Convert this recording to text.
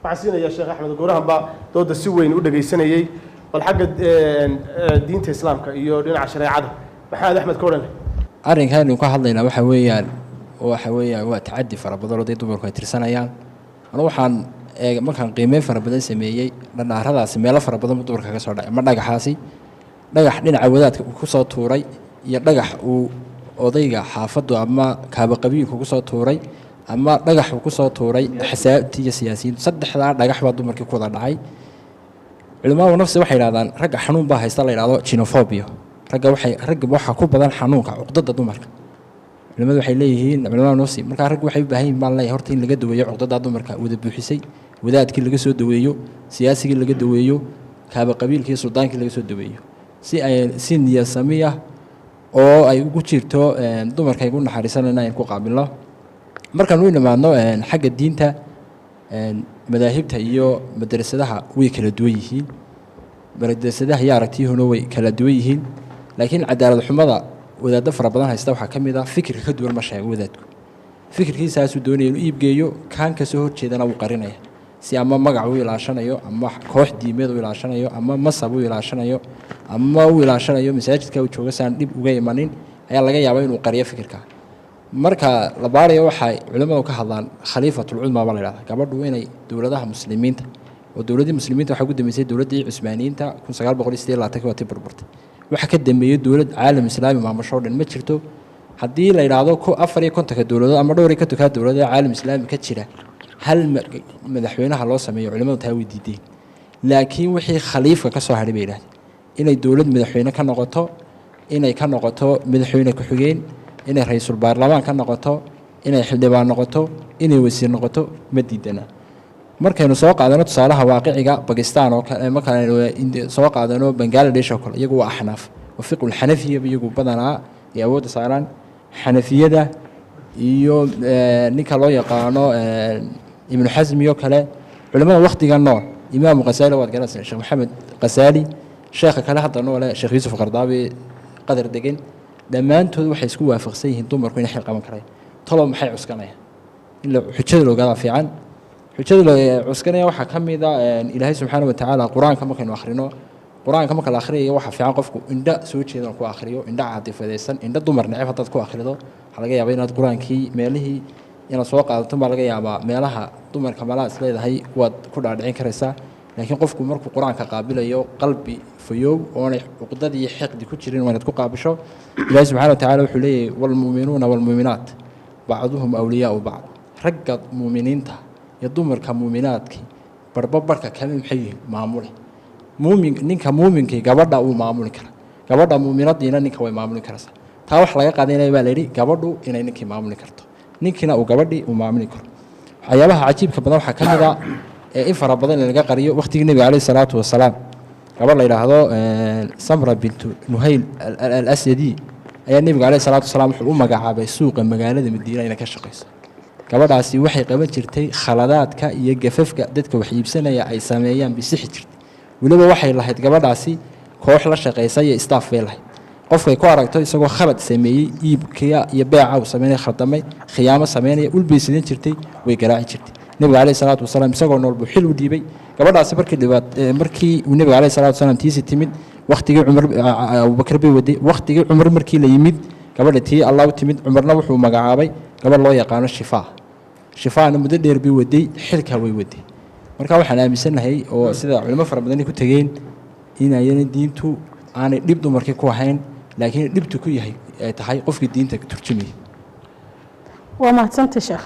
وحسينا يا شيخ أحمد قرهم با ضد السوين وده جيسنيي والحق دين الإسلام كيورين عشرة عدد محمد أحمد كورن أرين كان يقول هذا وحويا وتعدي فربض ردي دمر كترسانيان أنا وحن ما كان قيمة فربض سمية لأن هذا سمية فربض مدور كسر ما نجح حاسي نجح لنا عودات كوسا توري ينجح وضيق حافظ أما كابقبي كوسا توري أما نجح كوسا توري حساب تيجي سياسيين صدق هذا نجح بعض دمر كودا العي علماء ونفس وحي هذا رجع حنون بها يصل إلى تشينوفوبيا رجع وحى كوب بدل حنون عقدة دمر علماء waxay leeyihiin علماء nafsi marka rag waxay u baahan yihiin baan leeyahay horta in laga daweeyo cudurada dumarka wada buuxisay wadaadkii laga soo daweeyo siyaasigii laga daweeyo kaaba qabiilkii sultaankii laga soo daweeyo si ay si niyasamiya oo ay ugu jirto dumarka ay ugu naxariisanayaan in ku qaabilno markaan u imaadno xagga diinta madaahibta iyo madrasadaha way kala duwan yihiin madrasadaha iyo aragtiyuhuna way kala duwan yihiin laakiin cadaalad xumada wadaad fara badan haysta waxa kamid ah fikirka ka duwan ma sheego wadaadku fikirkiisa uu doonayo inuu iib geeyo kan ka soo horjeedana uu qarinaya si ama magac uu ilaashanayo ama koox diimeed uu ilaashanayo ama masab uu ilaashanayo ama uu ilaashanayo masaajidka uu jooga saan dib uga imanin ayaa laga yaabaa inuu qariyo fikirka marka la baarayo waxa culimadu ka hadlaan khaliifatul ulama baa la yiraahdaa gabadhu inay dawladaha muslimiinta oo dawladii muslimiinta waxa ugu dambeysay dawladii Cusmaaniyiinta 1928 waati burburtay waxa ka dambeeyay dawlad caalam islaami maamusho dhan ma jirto hadii la yiraahdo ko 54 dawladood ama dhowr ka tukaa dawladaha caalam islaami ka jira hal madaxweynaha loo sameeyo culimadu taa way diideen laakiin wixii khaliifka ka soo haray bay yiraahdeen inay dawlad madaxweyne ka noqoto inay ka noqoto madaxweyne ku xigeen inay ra'iisul baarlamaan ka noqoto inay xildhibaan noqoto inay wasiir noqoto ma diidana markaynu soo qaadano tusaalaha waaqiciga Pakistan oo kale markaynu soo qaadano Bangladesh oo kale iyagu waa axnaaf wafiqul xanafiya iyagu badanaa ee awood saaran xanafiyada iyo ninka loo yaqaano ibn Hazmi oo kale culimada waqtiga nool imaam Ghazali waa garanaysan Sheikh Maxamed Ghazali sheekha kale hadda nool Sheikh Yusuf Qardaabi qadar degan dhammaantood waxay isku waafaqsan yihiin dumarku inay xil qaban karaan talo maxay cuskanayaan in la xujada loo gaada fiican xujada loo cuskanaya waxa kamida Ilaahay subhanahu wa ta'ala quraanka markaynu akhrino quraanka marka la akhriyo waxa fiican qofku indha soo jeedan ku akhriyo indha caadifadeysan indha dumar neceb hadad ku akhrido waxa laga yaabaa inaad quraankii meelihii inaad soo qaadato ma laga yaabaa meelaha dumarka malaha isleedahay waad ku dhaadhicin karaysaa laakiin qofku markuu quraanka qaabilayo qalbi fayow oo uqdadii xiqdi ku jirin waad ku qaabisho Ilaahay subhanahu wa ta'ala wuxuu leeyahay wal mu'minuuna wal mu'minaat ba'duhum awliyaa'u ba'd ragga mu'miniinta ya dumarka mu'minaadki barbarka kale maxay maamul muumin ninka muuminka gabadha uu maamuli kara gabadha muuminadiina ninka way maamuli karaysaa taa wax laga qaadanay baa leeyahay gabadhu inay ninkii maamuli karto ninkina uu gabadhi uu maamuli karo waxyaabaha cajiibka badan waxa kamid ah in fara badan laga qariyo waqtigii nabiga kaleey salaatu wasalaam gabadh la yiraahdo Samra bint Nuhayl al-Asadi ayaa nabiga kaleey salaatu wasalaam wuxuu u magacaabay suuqa magaalada Madiina inay ka shaqeyso gabadhaasi waxay qaban jirtay khaladaadka iyo gafafka dadka wax iibsanaya ay sameeyaan bisixi jirtay waliba waxay lahayd gabadhaasi koox la shaqeysay iyo staff bay lahayd qofkay ku aragto isagoo khalad sameeyay iibkiya iyo beeca uu sameeyay khaldamay khiyaamo sameeyay ulbaysan jirtay way garaaci jirtay nabiga kaleey salaatu wasalaam isagoo nool buu xil u dhiibay gabadhaasi markii uu nabiga kaleey salaatu wasalaam tiisi timid waqtigii Umar Abu Bakr bay waday waqtigii Umar markii la yimid gabadha tii Allah u timid Umarna wuxuu magacaabay gabadh loo yaqaan shifaana muddo dheer bay waday xilka way waday marka waxaan aaminsanahay oo sida culimo fara badan ku tageen in ayna diintu aanay dib dumarkii ku ahayn laakiin dibtu ku yahay tahay qofkii diinta turjumay waa mahadsantahay sheekh